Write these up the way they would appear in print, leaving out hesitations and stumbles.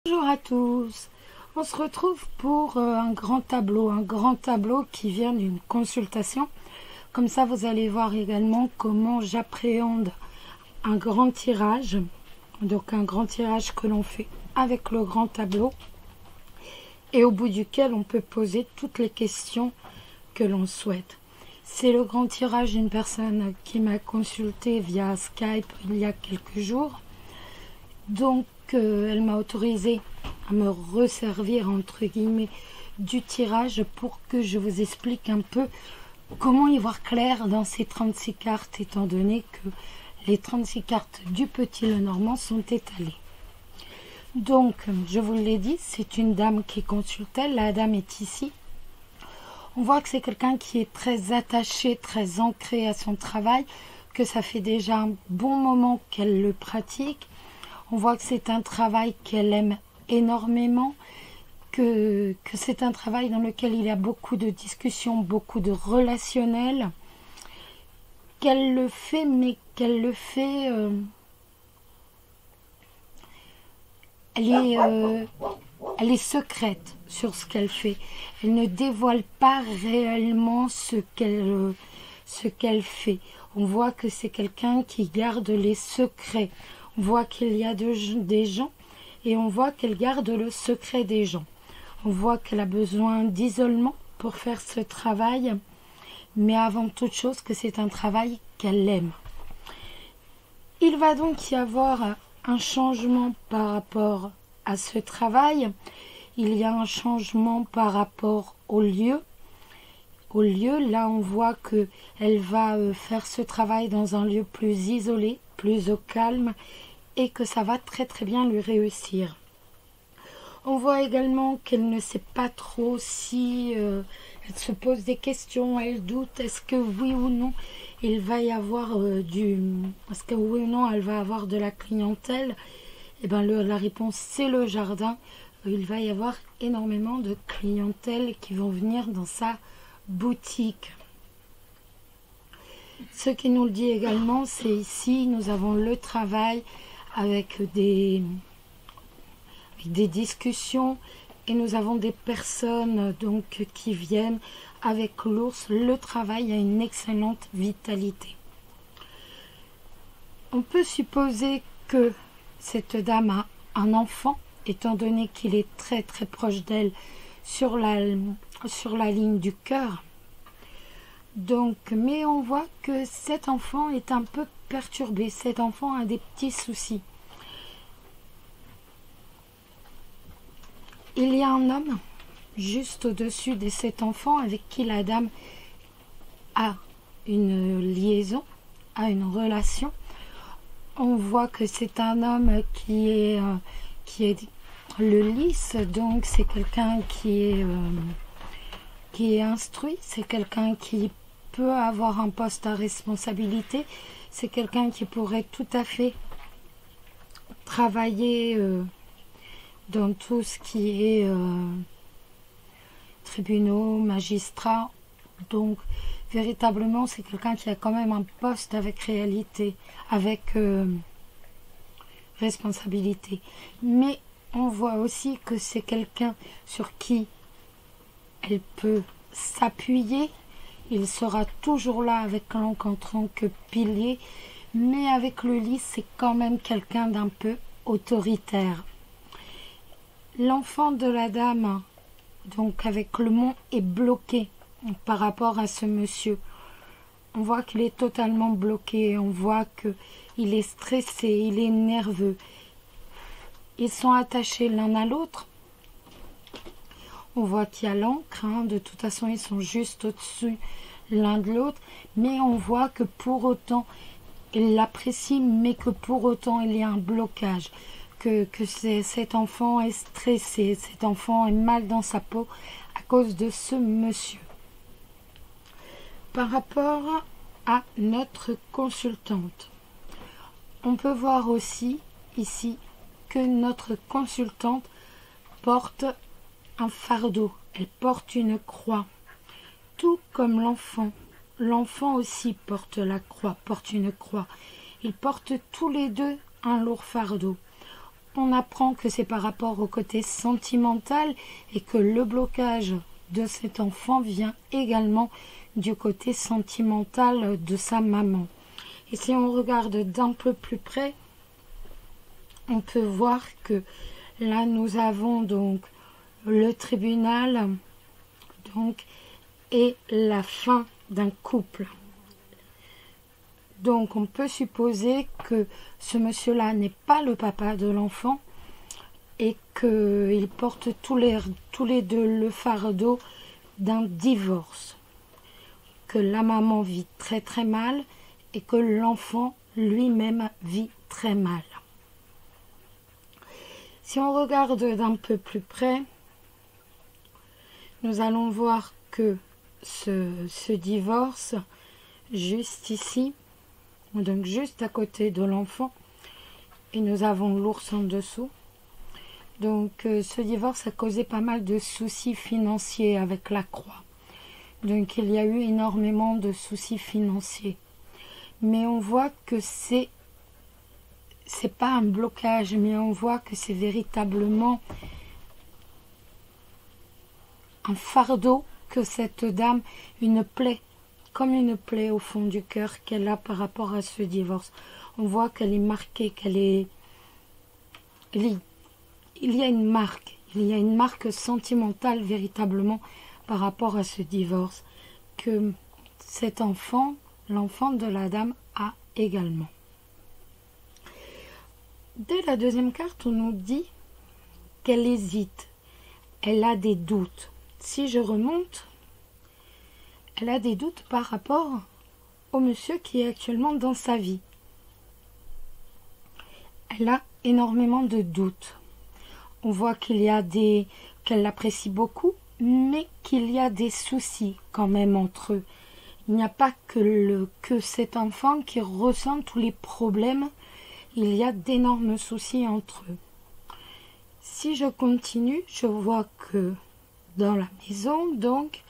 Bonjour à tous, on se retrouve pour un grand tableau qui vient d'une consultation. Comme ça vous allez voir également comment j'appréhende un grand tirage, donc un grand tirage que l'on fait avec le grand tableau et au bout duquel on peut poser toutes les questions que l'on souhaite. C'est le grand tirage d'une personne qui m'a consulté via Skype il y a quelques jours. Donc elle m'a autorisé à me resservir entre guillemets du tirage pour que je vous explique un peu comment y voir clair dans ces 36 cartes, étant donné que les 36 cartes du Petit Lenormand sont étalées. Donc je vous l'ai dit, c'est une dame qui consultait, la dame est ici. On voit que c'est quelqu'un qui est très attaché, très ancré à son travail, que ça fait déjà un bon moment qu'elle le pratique. On voit que c'est un travail qu'elle aime énormément, que c'est un travail dans lequel il y a beaucoup de discussions, beaucoup de relationnel, qu'elle le fait, mais qu'elle le fait... elle est secrète sur ce qu'elle fait. Elle ne dévoile pas réellement ce qu'elle fait. On voit que c'est quelqu'un qui garde les secrets. On voit qu'il y a des gens et on voit qu'elle garde le secret des gens. On voit qu'elle a besoin d'isolement pour faire ce travail, mais avant toute chose que c'est un travail qu'elle aime. Il va donc y avoir un changement par rapport à ce travail. Il y a un changement par rapport au lieu. Au lieu, là on voit qu'elle va faire ce travail dans un lieu plus isolé, plus au calme, et que ça va très très bien lui réussir. On voit également qu'elle ne sait pas trop si elle se pose des questions, elle doute, est-ce que oui ou non il va y avoir est-ce que oui ou non elle va avoir de la clientèle. Et bien la réponse c'est le jardin. Il va y avoir énormément de clientèle qui vont venir dans sa boutique. Ce qui nous le dit également, c'est ici, nous avons le travail avec des discussions et nous avons des personnes donc qui viennent avec l'ours. Le travail a une excellente vitalité. On peut supposer que cette dame a un enfant, étant donné qu'il est très très proche d'elle sur la ligne du cœur. Donc, mais on voit que cet enfant est un peu perturbé. Cet enfant a des petits soucis. Il y a un homme juste au-dessus de cet enfant avec qui la dame a une liaison, a une relation. On voit que c'est un homme qui est le lys, donc c'est quelqu'un qui est instruit, c'est quelqu'un qui peut avoir un poste à responsabilité, c'est quelqu'un qui pourrait tout à fait travailler dans tout ce qui est tribunaux, magistrats. Donc véritablement c'est quelqu'un qui a quand même un poste avec réalité, avec responsabilité. Mais on voit aussi que c'est quelqu'un sur qui elle peut s'appuyer. Il sera toujours là avec l'encre en tant que pilier, mais avec le lys c'est quand même quelqu'un d'un peu autoritaire. L'enfant de la dame, donc avec le mont, est bloqué par rapport à ce monsieur. On voit qu'il est totalement bloqué, on voit qu'il est stressé, il est nerveux. Ils sont attachés l'un à l'autre. On voit qu'il y a l'encre, de toute façon ils sont juste au-dessus l'un de l'autre, mais on voit que pour autant il l'apprécie, mais que pour autant il y a un blocage, que cet enfant est stressé, cet enfant est mal dans sa peau à cause de ce monsieur. Par rapport à notre consultante, on peut voir aussi ici que notre consultante porte un fardeau, elle porte une croix, tout comme l'enfant. L'enfant aussi porte la croix, porte une croix. Ils portent tous les deux un lourd fardeau. on apprend que c'est par rapport au côté sentimental et que le blocage de cet enfant vient également du côté sentimental de sa maman. Et si on regarde d'un peu plus près, on peut voir que là nous avons donc le tribunal donc et la fin d'un couple. Donc on peut supposer que ce monsieur-là n'est pas le papa de l'enfant et qu'ils portent tous les deux le fardeau d'un divorce, que la maman vit très très mal et que l'enfant lui-même vit très mal. Si on regarde d'un peu plus près, nous allons voir que ce divorce, juste ici, donc juste à côté de l'enfant, et nous avons l'ours en dessous. Donc ce divorce a causé pas mal de soucis financiers avec la croix. Donc il y a eu énormément de soucis financiers. Mais on voit que c'est pas un blocage, mais on voit que c'est véritablement un fardeau que cette dame, une plaie, comme une plaie au fond du cœur qu'elle a par rapport à ce divorce. On voit qu'elle est marquée, il y a une marque sentimentale véritablement par rapport à ce divorce que cet enfant, l'enfant de la dame, a également. Dès la deuxième carte, on nous dit qu'elle hésite, elle a des doutes. Si je remonte, elle a des doutes par rapport au monsieur qui est actuellement dans sa vie. Elle a énormément de doutes. On voit qu'elle l'apprécie beaucoup, mais qu'il y a des soucis quand même entre eux. Il n'y a pas que cet enfant qui ressent tous les problèmes. Il y a d'énormes soucis entre eux. Si je continue, je vois que dans la maison, donc,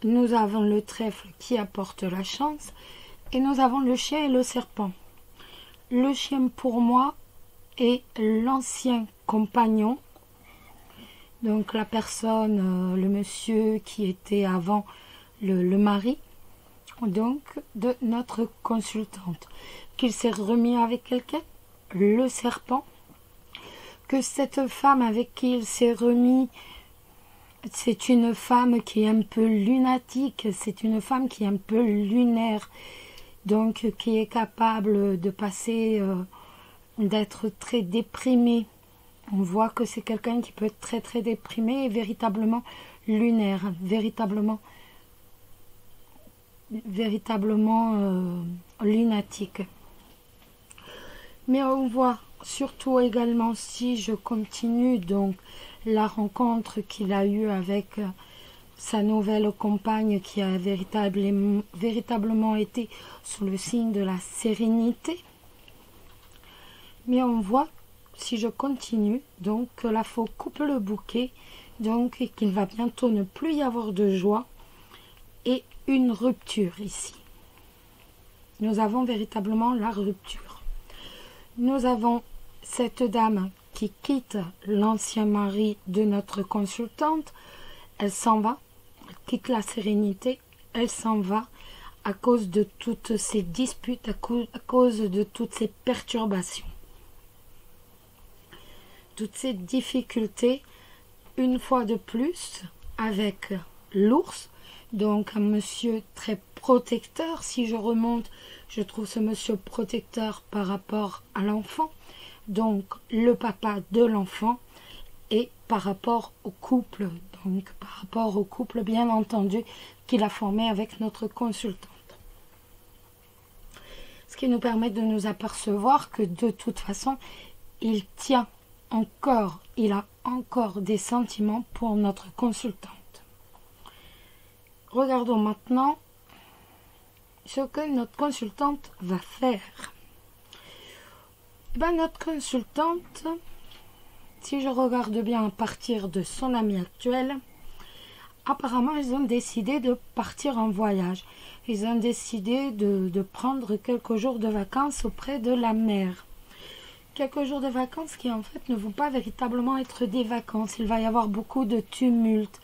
nous avons le trèfle qui apporte la chance et nous avons le chien et le serpent. Le chien pour moi est l'ancien compagnon, donc la personne, le monsieur qui était avant le mari, donc de notre consultante, qu'il s'est remis avec quelqu'un, le serpent, que cette femme avec qui il s'est remis, c'est une femme qui est un peu lunatique, c'est une femme qui est un peu lunaire, donc qui est capable de passer, d'être très déprimée. On voit que c'est quelqu'un qui peut être très très déprimé et véritablement lunaire, véritablement lunatique. Mais on voit surtout également, si je continue donc la rencontre qu'il a eue avec sa nouvelle compagne qui a véritablement été sous le signe de la sérénité. Mais on voit, si je continue, donc que la faux coupe le bouquet, donc qu'il va bientôt ne plus y avoir de joie et une rupture ici. Nous avons véritablement la rupture. Nous avons cette dame qui quitte l'ancien mari de notre consultante. Elle s'en va, elle quitte la sérénité, elle s'en va à cause de toutes ces disputes, à cause de toutes ces perturbations. Toutes ces difficultés, une fois de plus, avec l'ours, donc un monsieur très protecteur. Si je remonte, je trouve ce monsieur protecteur par rapport à l'enfant, donc le papa de l'enfant, et par rapport au couple, donc par rapport au couple bien entendu qu'il a formé avec notre consultante. Ce qui nous permet de nous apercevoir que de toute façon, il tient encore, il a encore des sentiments pour notre consultante. Regardons maintenant ce que notre consultante va faire. Notre consultante, si je regarde bien à partir de son ami actuel, apparemment ils ont décidé de partir en voyage. Ils ont décidé de prendre quelques jours de vacances auprès de la mère. quelques jours de vacances qui en fait ne vont pas véritablement être des vacances. Il va y avoir beaucoup de tumulte.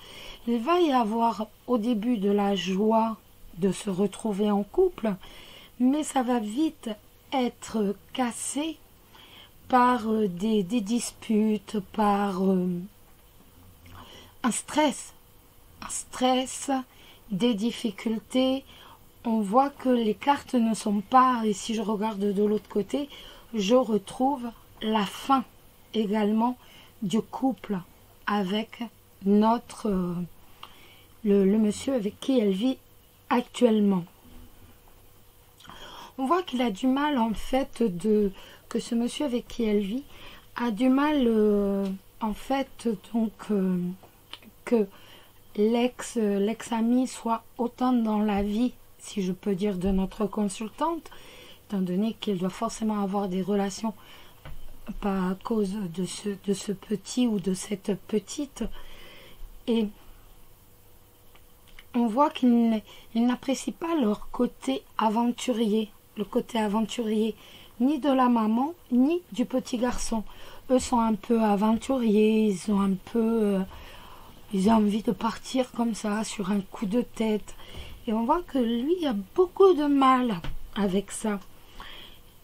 Il va y avoir au début de la joie de se retrouver en couple, mais ça va vite être cassé par des disputes, par un stress, des difficultés. On voit que les cartes ne sont pas, et si je regarde de l'autre côté, je retrouve la fin également du couple avec notre le monsieur avec qui elle vit actuellement. On voit qu'il a du mal en fait que ce monsieur avec qui elle vit a du mal en fait donc que l'ex-ami soit autant dans la vie, si je peux dire, de notre consultante, étant donné qu'elle doit forcément avoir des relations pas à cause de ce petit ou de cette petite. Et on voit qu'ils n'apprécient pas leur côté aventurier, le côté aventurier ni de la maman ni du petit garçon. Eux sont un peu aventuriers, ils ont un peu ils ont envie de partir comme ça sur un coup de tête, et on voit que lui a beaucoup de mal avec ça.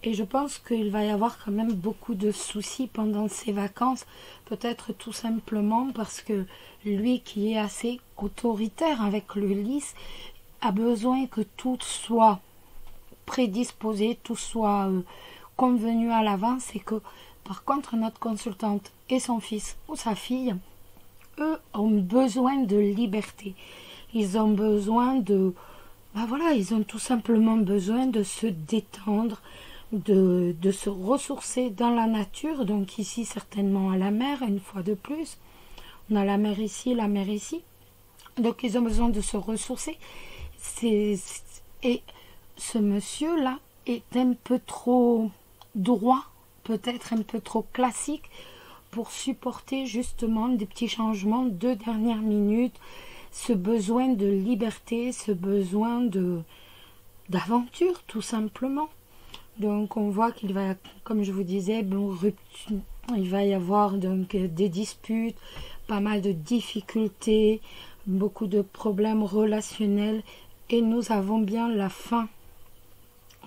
Et je pense qu'il va y avoir quand même beaucoup de soucis pendant ces vacances, peut-être tout simplement parce que lui, qui est assez autoritaire avec le lys, a besoin que tout soit prédisposé, tout soit convenu à l'avance, et que par contre notre consultante et son fils ou sa fille, eux, ont besoin de liberté. Ils ont besoin de... voilà, ils ont tout simplement besoin de se détendre, de se ressourcer dans la nature. Donc ici, certainement à la mer, une fois de plus. On a la mer ici, la mer ici. Donc ils ont besoin de se ressourcer. Et ce monsieur-là est un peu trop droit, peut-être un peu trop classique, pour supporter justement des petits changements de dernière minute, ce besoin de liberté, ce besoin d'aventure tout simplement. Donc on voit qu'il va, comme je vous disais, il va y avoir donc des disputes, pas mal de difficultés, beaucoup de problèmes relationnels, et nous avons bien la fin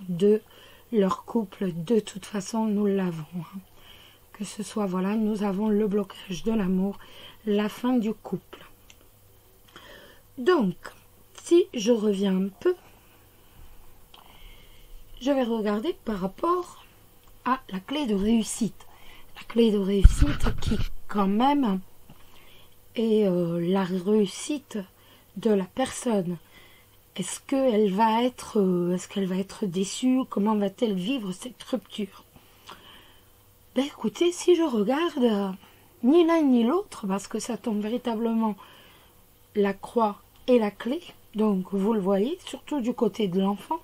de leur couple. De toute façon, nous l'avons. Que ce soit, voilà, nous avons le blocage de l'amour, la fin du couple. Donc, si je reviens un peu, je vais regarder par rapport à la clé de réussite. La clé de réussite qui, quand même, est la réussite de la personne. Est-ce qu'elle va être déçue? Comment va-t-elle vivre cette rupture? Ben écoutez, si je regarde ni l'un ni l'autre, parce que ça tombe véritablement la croix et la clé, donc vous le voyez, surtout du côté de l'enfant.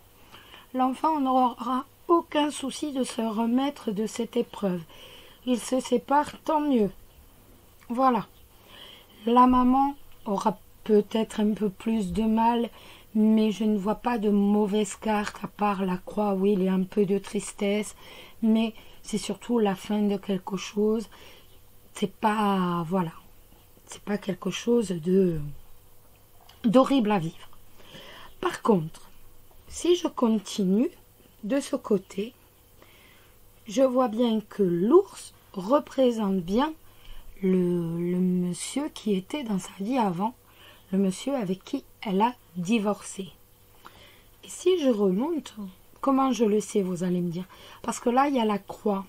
L'enfant n'aura aucun souci de se remettre de cette épreuve. Ils se séparent, tant mieux. Voilà. La maman aura peut-être un peu plus de mal, mais je ne vois pas de mauvaise carte, à part la croix. Oui, il y a un peu de tristesse, mais c'est surtout la fin de quelque chose. C'est pas, voilà, c'est pas quelque chose d'horrible à vivre. Par contre, si je continue de ce côté, je vois bien que l'ours représente bien le monsieur qui était dans sa vie avant, le monsieur avec qui elle a divorcé. Et si je remonte, comment je le sais, vous allez me dire? Parce que là, il y a la croix.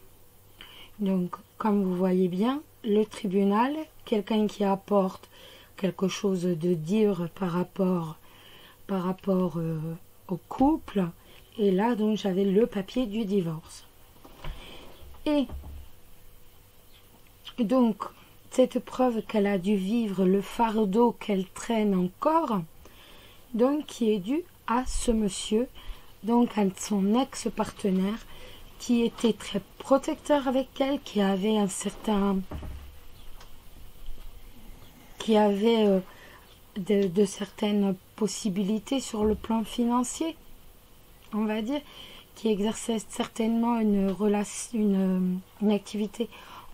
Donc, comme vous voyez bien, le tribunal, quelqu'un qui apporte quelque chose de dire par rapport au couple. Et là, donc, j'avais le papier du divorce. Et donc, cette preuve qu'elle a dû vivre, le fardeau qu'elle traîne encore, donc, qui est dû à ce monsieur, donc à son ex-partenaire, qui était très protecteur avec elle, qui avait de certaines possibilités sur le plan financier, on va dire, qui exerçait certainement une relation, une activité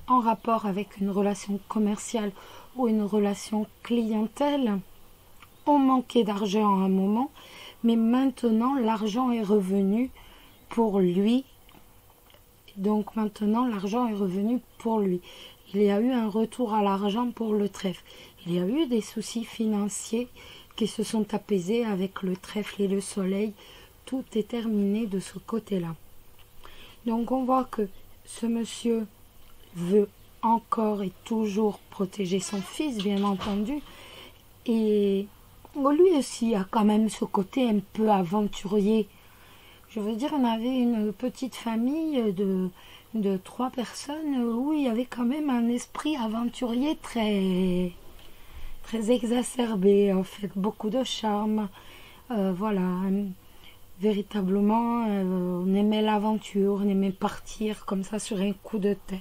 en rapport avec une relation commerciale ou une relation clientèle, ont manqué d'argent à un moment, mais maintenant l'argent est revenu pour lui. Donc maintenant l'argent est revenu pour lui. Il y a eu un retour à l'argent pour le trèfle. Il y a eu des soucis financiers qui se sont apaisés avec le trèfle et le soleil. Tout est terminé de ce côté-là. Donc on voit que ce monsieur veut encore et toujours protéger son fils, bien entendu. Et lui aussi a quand même ce côté un peu aventurier. Je veux dire, on avait une petite famille de 3 personnes où il y avait quand même un esprit aventurier très exacerbé, en fait, beaucoup de charme. Voilà, véritablement, on aimait l'aventure, on aimait partir comme ça sur un coup de tête.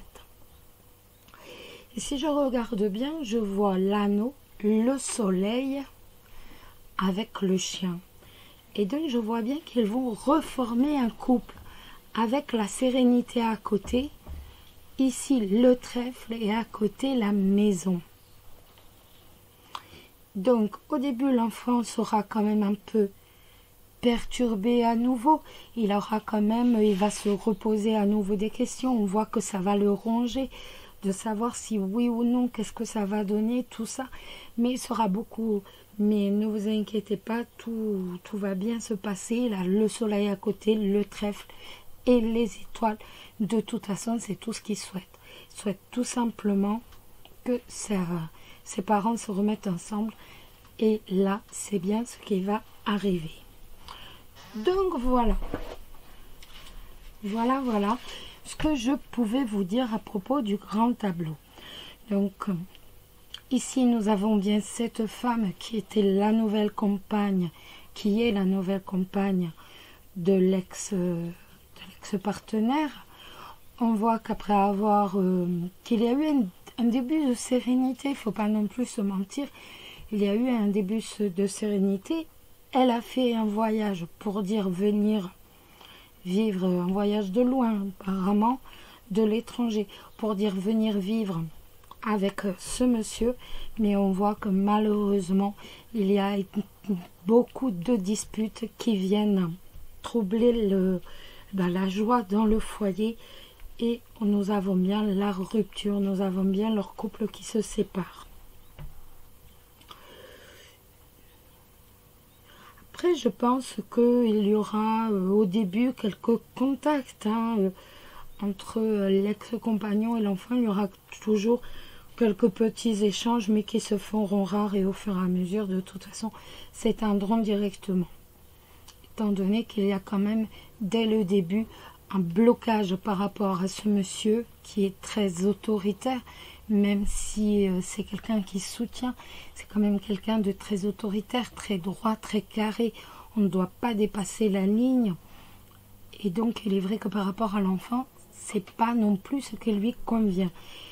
Et si je regarde bien, je vois l'anneau, le soleil avec le chien. Et donc je vois bien qu'ils vont reformer un couple avec la sérénité à côté. Ici le trèfle et à côté la maison. Donc au début l'enfant sera quand même un peu perturbé à nouveau. Il va se reposer à nouveau des questions. On voit que ça va le ronger, de savoir si oui ou non, qu'est-ce que ça va donner, tout ça. Mais il sera beaucoup... Mais ne vous inquiétez pas, tout va bien se passer. Là, le soleil à côté, le trèfle et les étoiles. De toute façon, c'est tout ce qu'il souhaite. Il souhaite tout simplement que ses parents se remettent ensemble. Et là, c'est bien ce qui va arriver. Donc voilà. Voilà ce que je pouvais vous dire à propos du grand tableau. Donc... ici, nous avons bien cette femme qui était la nouvelle compagne, qui est la nouvelle compagne de l'ex-partenaire. On voit qu'après avoir... qu'il y a eu un début de sérénité, il ne faut pas non plus se mentir. Il y a eu un début de sérénité. Elle a fait un voyage pour dire venir vivre, un voyage de loin, apparemment, de l'étranger, pour dire venir vivre avec ce monsieur, mais on voit que malheureusement il y a beaucoup de disputes qui viennent troubler la joie dans le foyer, et nous avons bien la rupture, nous avons bien leur couple qui se sépare. Après, je pense qu'il y aura au début quelques contacts entre l'ex-compagnon et l'enfant. Il y aura toujours quelques petits échanges, mais qui se feront rares, et au fur et à mesure, de toute façon, s'éteindront directement. Étant donné qu'il y a quand même, dès le début, un blocage par rapport à ce monsieur qui est très autoritaire, même si c'est quelqu'un qui soutient, c'est quand même quelqu'un de très autoritaire, très droit, très carré. On ne doit pas dépasser la ligne. Et donc, il est vrai que par rapport à l'enfant, c'est pas non plus ce qui lui convient.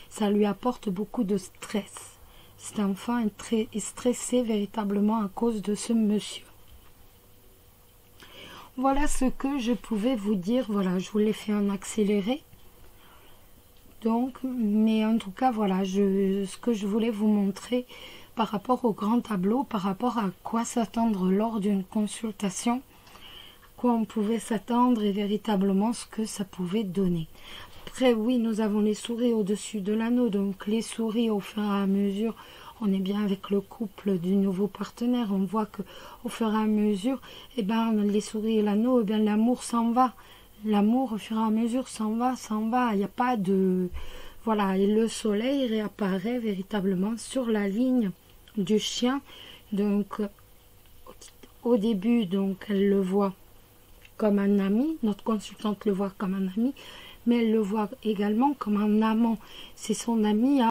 Ça lui apporte beaucoup de stress. Cet enfant est stressé véritablement à cause de ce monsieur. Voilà ce que je pouvais vous dire. Voilà, je vous l'ai fait en accéléré. Donc, mais en tout cas, voilà, ce que je voulais vous montrer par rapport au grand tableau, par rapport à quoi s'attendre lors d'une consultation, à quoi on pouvait s'attendre et véritablement ce que ça pouvait donner. Après, oui, nous avons les souris au-dessus de l'anneau, donc les souris, au fur et à mesure, on est bien avec le couple du nouveau partenaire. On voit que au fur et à mesure, les souris et l'anneau, l'amour s'en va. L'amour, au fur et à mesure, s'en va. Il n'y a pas de... Voilà, et le soleil réapparaît véritablement sur la ligne du chien. Donc, au début, donc, elle le voit comme un ami. Notre consultante le voit comme un ami, mais elle le voit également comme un amant. C'est son ami